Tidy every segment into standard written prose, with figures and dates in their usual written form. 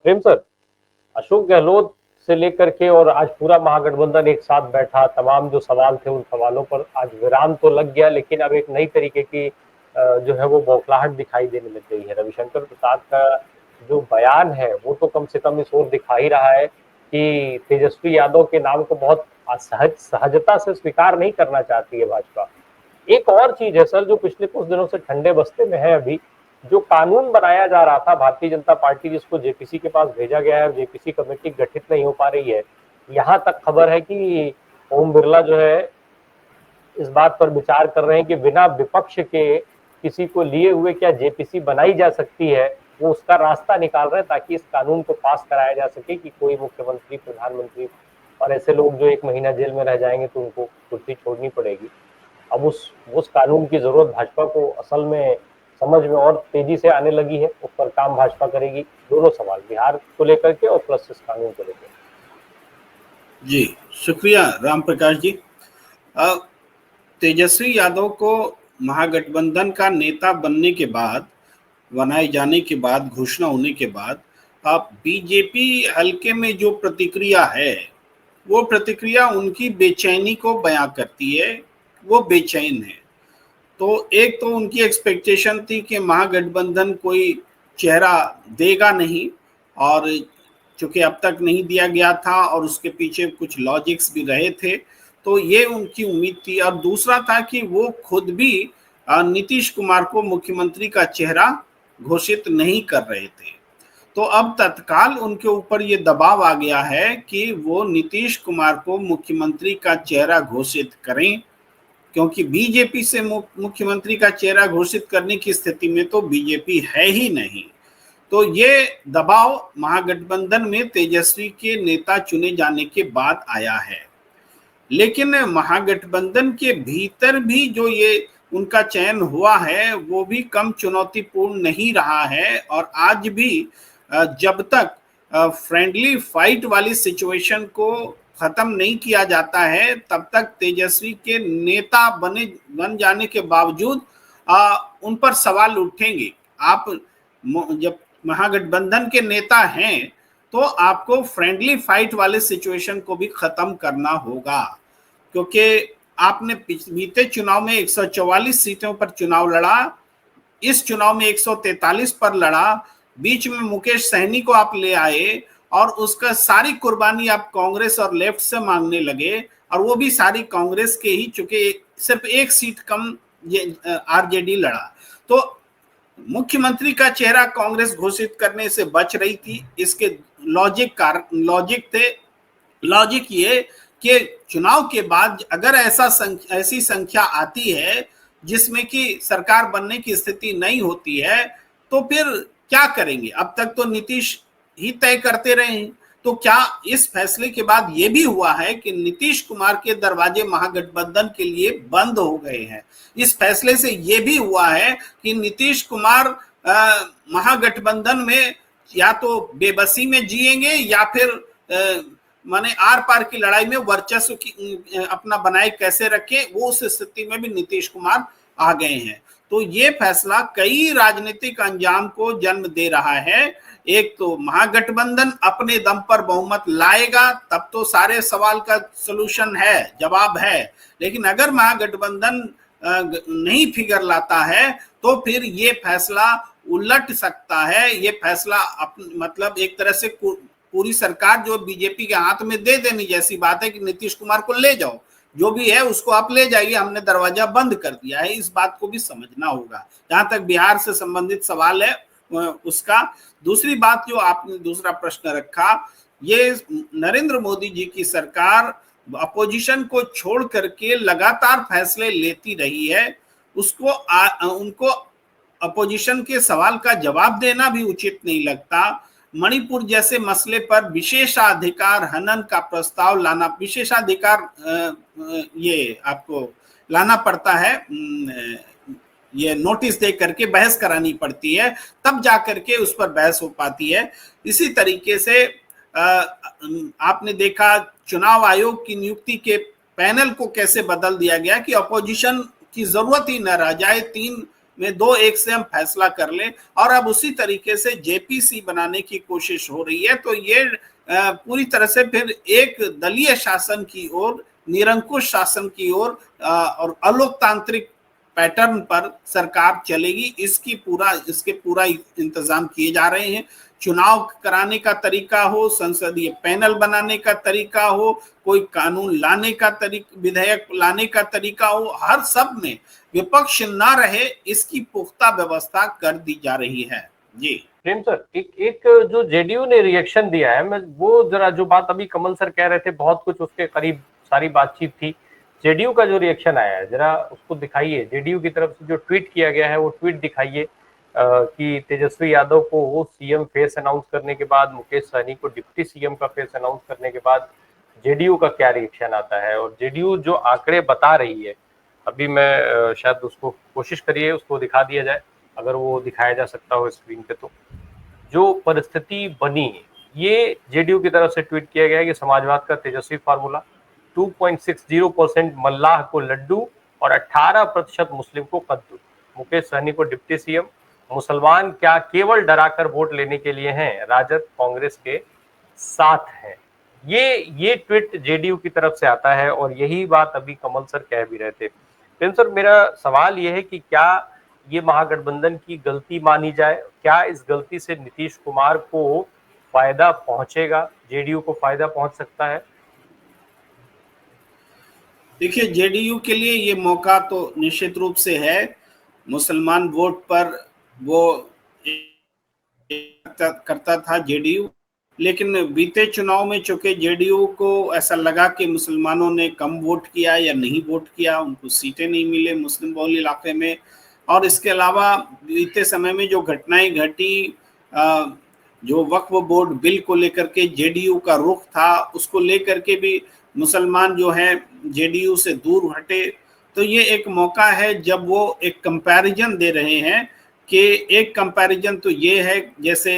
प्रेम sir, Ashok Gehlot से लेकर के और आज पूरा महागठबंधन एक साथ बैठा, तमाम जो सवाल थे उन सवालों पर आज विराम तो लग गया, लेकिन अब एक नई तरीके की जो है वो बौखलाहट दिखाई देने लग गई है। रविशंकर प्रसाद का जो बयान है वो तो कम से कम इस ओर दिखा ही रहा है कि तेजस्वी यादव के नाम को बहुत सहजता से स्वीकार नहीं करना चाहती है भाजपा। एक और चीज है सर, जो पिछले कुछ दिनों से ठंडे बस्ते में है अभी, जो कानून बनाया जा रहा था भारतीय जनता पार्टी जिसको जेपीसी के पास भेजा गया है, जेपीसी कमेटी गठित नहीं हो पा रही है। यहाँ तक खबर है कि ओम बिरला जो है इस बात पर विचार कर रहे हैं कि बिना विपक्ष के किसी को लिए हुए क्या जेपीसी बनाई जा सकती है। वो उसका रास्ता निकाल रहे हैं ताकि इस कानून को पास कराया जा सके कि कोई मुख्यमंत्री, प्रधानमंत्री और ऐसे लोग जो 1 महीना जेल में रह जाएंगे तो उनको कुर्सी छोड़नी पड़ेगी। अब उस कानून की जरूरत भाजपा को असल में समझ में और तेजी से आने लगी है। उस पर काम भाजपा करेगी। दोनों सवाल, बिहार को लेकर के और प्लस इस कानून को लेकर। जी शुक्रिया राम प्रकाश जी। तेजस्वी यादव को महागठबंधन का नेता बनाए जाने के बाद, घोषणा होने के बाद, अब बीजेपी हल्के में जो प्रतिक्रिया है वो प्रतिक्रिया उनकी बेचैनी को बयां करती है। वो बेचैन है। तो एक तो उनकी एक्सपेक्टेशन थी कि महागठबंधन कोई चेहरा देगा नहीं, और चूंकि अब तक नहीं दिया गया था और उसके पीछे कुछ लॉजिक्स भी रहे थे, तो ये उनकी उम्मीद थी। और दूसरा था कि वो खुद भी नीतीश कुमार को मुख्यमंत्री का चेहरा घोषित नहीं कर रहे थे। तो अब तत्काल उनके ऊपर ये दबाव आ गया है कि वो नीतीश कुमार को मुख्यमंत्री का चेहरा घोषित करें, क्योंकि बीजेपी से मुख्यमंत्री का चेहरा घोषित करने की स्थिति में तो बीजेपी है ही नहीं। तो ये दबाव महागठबंधन में तेजस्वी के नेता चुने जाने के बाद आया है। लेकिन महागठबंधन के भीतर भी जो ये उनका चयन हुआ है वो भी कम चुनौतीपूर्ण नहीं रहा है। और आज भी जब तक फ्रेंडली फाइट वाली सिचुएशन को खत्म नहीं किया जाता है, तब तक तेजस्वी के नेता बन जाने के बावजूद उन पर सवाल उठेंगे। आप जब महागठबंधन के नेता हैं तो आपको फ्रेंडली फाइट वाले सिचुएशन को भी खत्म करना होगा, क्योंकि आपने बीते चुनाव में 144 सीटों पर चुनाव लड़ा, इस चुनाव में 143 पर लड़ा, बीच में मुकेश सहनी को आप ले आए और उसका सारी कुर्बानी आप कांग्रेस और लेफ्ट से मांगने लगे, और वो भी सारी कांग्रेस के ही, चूंकि सिर्फ एक सीट कम ये आरजेडी लड़ा। तो मुख्यमंत्री का चेहरा कांग्रेस घोषित करने से बच रही थी। इसके लॉजिक ये कि चुनाव के बाद अगर ऐसी संख्या आती है जिसमें कि सरकार बनने की स्थिति नहीं होती है, तो फिर क्या करेंगे। अब तक तो नीतीश ही तय करते रहे हैं। तो क्या इस फैसले के बाद ये भी हुआ है कि नीतीश कुमार के दरवाजे महागठबंधन के लिए बंद हो गए हैं। इस फैसले से ये भी हुआ है कि नीतीश कुमार महागठबंधन में या तो बेबसी में जिएंगे या फिर माने आर पार की लड़ाई में वर्चस्व की अपना बनाए कैसे रखें, वो उस स्थिति में भी नीतीश कुमार आ गए हैं। तो ये फैसला कई राजनीतिक अंजाम को जन्म दे रहा है। एक तो महागठबंधन अपने दम पर बहुमत लाएगा, तब तो सारे सवाल का सलूशन है, जवाब है। लेकिन अगर महागठबंधन नहीं फिगर लाता है तो फिर ये फैसला उलट सकता है। ये फैसला मतलब एक तरह से पूरी सरकार जो बीजेपी के हाथ में दे देनी जैसी बात है कि नीतीश कुमार को ले जाओ, जो भी है उसको आप ले जाइए, हमने दरवाजा बंद कर दिया है। इस बात को भी समझना होगा। जहां तक बिहार से संबंधित सवाल है उसका। दूसरी बात जो आपने दूसरा प्रश्न रखा, ये नरेंद्र मोदी जी की सरकार अपोजिशन को छोड़ करके लगातार फैसले लेती रही है। उनको अपोजिशन के सवाल का जवाब देना भी उचित नहीं लगता। मणिपुर जैसे मसले पर विशेषाधिकार हनन का प्रस्ताव लाना, विशेषाधिकार ये आपको लाना पड़ता है, ये नोटिस दे करके बहस करानी पड़ती है, तब जाकर के उस पर बहस हो पाती है। इसी तरीके से आपने देखा चुनाव आयोग की नियुक्ति के पैनल को कैसे बदल दिया गया कि अपोजिशन की जरूरत ही न रह जाए। 3 में 2-1 से हम फैसला कर लें, और अब उसी तरीके से जेपीसी बनाने की कोशिश हो रही है। तो ये पूरी तरह से फिर एक दलीय शासन की ओर, निरंकुश शासन की ओर और अलोकतांत्रिक पैटर्न पर सरकार चलेगी। इसके पूरा इंतजाम किए जा रहे हैं। चुनाव कराने का तरीका हो, संसदीय पैनल बनाने का तरीका हो, कोई कानून लाने का तरीका, विधेयक लाने का तरीका हो, हर सब में विपक्ष ना रहे, इसकी पुख्ता व्यवस्था कर दी जा रही है। जी प्रेम सर, एक जो जेडीयू ने रिएक्शन दिया है, मैं वो जरा, जो बात अभी कमल सर कह रहे थे बहुत कुछ उसके करीब सारी बातचीत थी, जेडीयू का जो रिएक्शन आया है जरा उसको दिखाइए। जेडीयू की तरफ से जो ट्वीट किया गया है वो ट्वीट दिखाइए कि तेजस्वी यादव को वो सीएम फेस अनाउंस करने के बाद, मुकेश सहनी को डिप्टी सीएम का फेस अनाउंस करने के बाद जेडीयू का क्या रिएक्शन आता है, और जेडीयू जो आंकड़े बता रही है अभी, मैं शायद उसको कोशिश करिए उसको दिखा दिया जाए, अगर वो दिखाया जा सकता हो स्क्रीन पे। तो जो परिस्थिति बनी, ये जेडीयू की तरफ से ट्वीट किया गया है कि समाजवाद का तेजस्वी फार्मूला, 2.60% मल्लाह को लड्डू और 18% मुस्लिम को कद्दू, मुकेश सहनी को डिप्टी सीएम, मुसलमान क्या केवल डराकर वोट लेने के लिए हैं, राजद कांग्रेस के साथ हैं। ये ट्वीट जेडीयू की तरफ से आता है, और यही बात अभी कमल सर कह भी रहे थे। प्रेम सर, मेरा सवाल ये है कि क्या ये महागठबंधन की गलती मानी जाए? क्या इस गलती से नीतीश कुमार को फायदा पहुंचेगा, जेडीयू को फायदा पहुंच सकता है? देखिए, जेडीयू के लिए ये मौका तो निश्चित रूप से है। मुसलमान वोट पर वो करता था जेडीयू, लेकिन बीते चुनाव में चूंकि जेडीयू को ऐसा लगा कि मुसलमानों ने कम वोट किया या नहीं वोट किया, उनको सीटें नहीं मिले मुस्लिम बहुल इलाके में, और इसके अलावा बीते समय में जो घटनाएं घटी, जो वक्फ बोर्ड बिल को लेकर के जेडीयू का रुख था, उसको लेकर के भी मुसलमान जो है जेडीयू से दूर हटे। तो ये एक मौका है जब वो एक कंपैरिजन दे रहे हैं, कि एक कंपैरिजन तो ये है, जैसे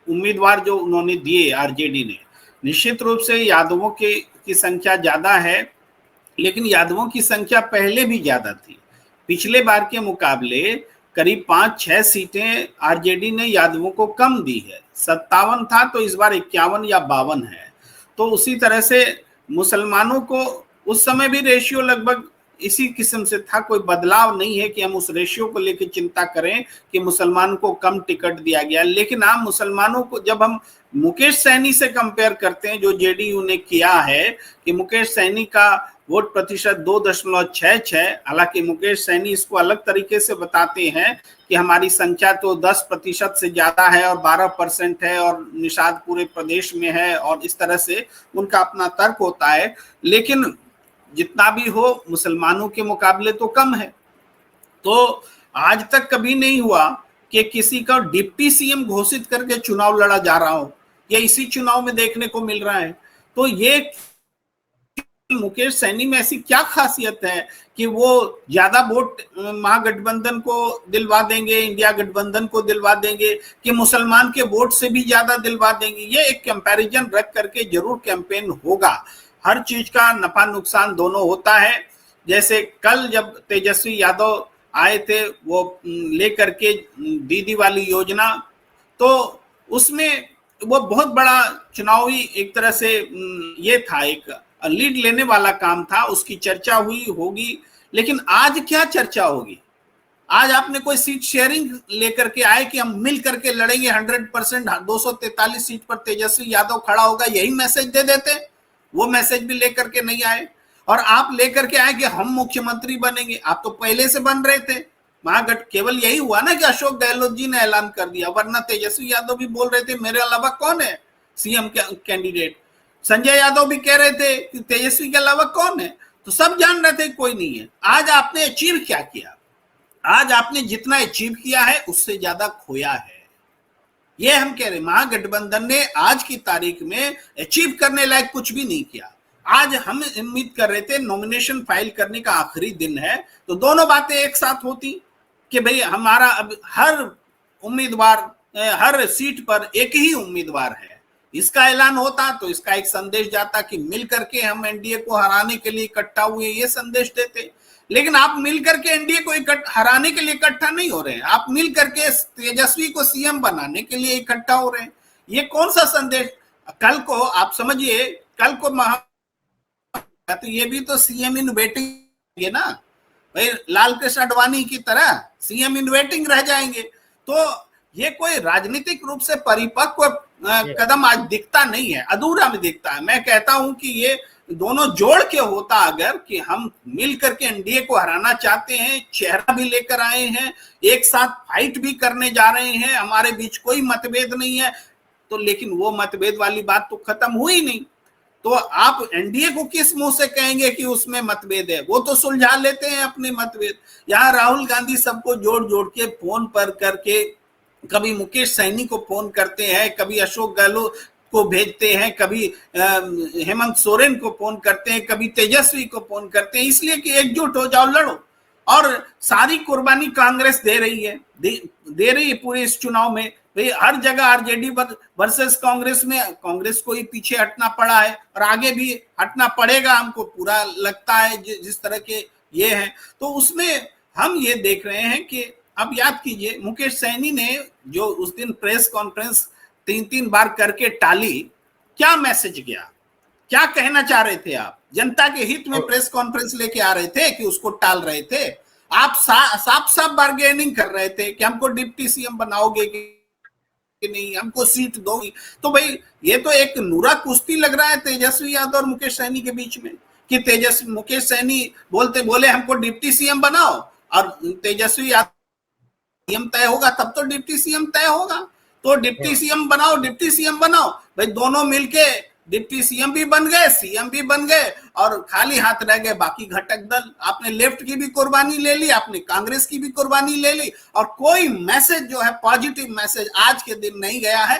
उम्मीदवार जो उन्होंने दिए आरजेडी ने, निश्चित रूप से यादवों की संख्या ज्यादा है, लेकिन यादवों की संख्या पहले भी ज्यादा थी। पिछले बार के मुकाबले करीब 5-6 सीटें आरजेडी ने यादवों को कम दी है। 57 था तो इस बार 51 या 52 है। तो उसी तरह से मुसलमानों को उस समय भी रेशियो लगभग इसी किस्म से था, कोई बदलाव नहीं है कि हम उस रेशियो को लेकर चिंता करें कि मुसलमान को कम टिकट दिया गया। लेकिन आप मुसलमानों को जब हम मुकेश सहनी से कंपेयर करते हैं, जो जेडीयू ने किया है कि मुकेश सहनी का वोट प्रतिशत 2.66, हालांकि मुकेश सहनी इसको अलग तरीके से बताते हैं कि हमारी संख्या तो 10% से ज्यादा है और 12% है और निषाद पूरे प्रदेश में है, और इस तरह से उनका अपना तर्क होता है। लेकिन जितना भी हो, मुसलमानों के मुकाबले तो कम है। तो आज तक कभी नहीं हुआ कि किसी का डिप्टी सीएम घोषित करके चुनाव लड़ा जा रहा हो, या इसी चुनाव में देखने को मिल रहा है। तो ये मुकेश सहनी में ऐसी क्या खासियत है कि वो ज्यादा वोट महागठबंधन को दिलवा देंगे, इंडिया गठबंधन को दिलवा देंगे, कि मुसलमान के वोट से भी ज्यादा दिलवा देंगे? ये एक कंपैरिजन रख करके जरूर कैंपेन होगा। हर चीज का नफा नुकसान दोनों होता है। जैसे कल जब तेजस्वी यादव आए थे वो लेकर के दीदी वाली योजना, तो उसमें वो बहुत बड़ा चुनावी एक तरह से ये था, एक लीड लेने वाला काम था, उसकी चर्चा हुई होगी। लेकिन आज क्या चर्चा होगी? आज आपने कोई सीट शेयरिंग लेकर के आए कि हम मिल करके लड़ेंगे 100%, 243 सीट पर तेजस्वी यादव खड़ा होगा, यही मैसेज दे देते। वो मैसेज भी लेकर के नहीं आए, और आप लेकर के आए कि हम मुख्यमंत्री बनेंगे। आप तो पहले से बन रहे थे। महागठ केवल यही हुआ ना कि अशोक गहलोत जी ने ऐलान कर दिया, वरना तेजस्वी यादव भी बोल रहे थे मेरे अलावा कौन है सीएम कैंडिडेट। संजय यादव भी कह रहे थे कि तेजस्वी के अलावा कौन है। तो सब जान रहे थे कोई नहीं है। आज आपने अचीव क्या किया? आज आपने जितना अचीव किया है उससे ज्यादा खोया है। ये हम कह रहे, महागठबंधन ने आज की तारीख में अचीव करने लायक कुछ भी नहीं किया। आज हम उम्मीद कर रहे थे नॉमिनेशन फाइल करने का आखिरी दिन है, तो दोनों बातें एक साथ होती कि भाई हमारा अब हर उम्मीदवार, हर सीट पर एक ही उम्मीदवार है, इसका ऐलान होता तो इसका एक संदेश जाता कि मिल करके हम एनडीए को हराने के लिए इकट्ठा हुए, ये संदेश देते। लेकिन आप मिल करके एनडीए को हराने के लिए इकट्ठा नहीं हो रहे हैं, आप मिल करके तेजस्वी को सीएम बनाने के लिए इकट्ठा हो रहे हैं। ये कौन सा संदेश? कल को आप समझिए, कल को तो ये भी तो सीएम इन वेटिंग है ना भाई, लाल कृष्ण आडवाणी की तरह सीएम इन वेटिंग रह जाएंगे। तो ये कोई राजनीतिक रूप से परिपक्व कदम आज दिखता नहीं है, अधूरा में दिखता है। मैं कहता हूं कि ये दोनों जोड़ के होता अगर कि हम मिल करके एनडीए को हराना चाहते हैं, चेहरा भी लेकर आए हैं, एक साथ फाइट भी करने जा रहे हैं, हमारे बीच कोई मतभेद नहीं है, तो लेकिन वो मतभेद वाली बात तो खत्म हुई नहीं। तो आप एनडीए को किस मुंह से कहेंगे कि उसमें मतभेद है? वो तो सुलझा लेते हैं अपने मतभेद। यहाँ राहुल गांधी सबको जोड़ जोड़ के फोन पर करके, कभी मुकेश सैनी को फोन करते हैं, कभी अशोक गहलोत को भेजते हैं, कभी हेमंत सोरेन को फोन करते हैं, कभी तेजस्वी को फोन करते हैं, इसलिए कि एकजुट हो जाओ, लड़ो। और सारी कुर्बानी कांग्रेस दे रही है, दे रही है पूरे इस चुनाव में। भाई हर जगह आरजेडी वर्सेस कांग्रेस में कांग्रेस को ही पीछे हटना पड़ा है और आगे भी हटना पड़ेगा, हमको पूरा लगता है जिस तरह के ये हैं। तो उसमें हम ये देख रहे हैं कि अब याद कीजिए, मुकेश सैनी ने जो उस दिन प्रेस कॉन्फ्रेंस 3-3 बार करके टाली, क्या मैसेज गया? क्या कहना चाह रहे थे आप? जनता के हित में प्रेस कॉन्फ्रेंस लेके आ रहे थे कि उसको टाल रहे थे? आप साफ साफ बार्गेनिंग कर रहे थे कि हमको डिप्टी सीएम बनाओगे कि नहीं, हमको सीट दोगी। तो भाई ये तो एक नूरा कुश्ती लग रहा है तेजस्वी यादव और मुकेश सैनी के बीच में, कि तेजस्वी मुकेश सैनी बोले हमको डिप्टी सीएम बनाओ, और तेजस्वी यादव सीएम तय होगा तब तो डिप्टी सीएम तय होगा। तो डिप्टी सीएम बनाओ, डिप्टी सीएम बनाओ। भाई दोनों मिलके डिप्टी सीएम भी बन गए, सीएम भी बन गए, और खाली हाथ रह गए बाकी घटक दल। आपने लेफ्ट की भी कुर्बानी ले ली, आपने कांग्रेस की भी कुर्बानी ले ली, और कोई मैसेज जो है पॉजिटिव मैसेज आज के दिन नहीं गया है।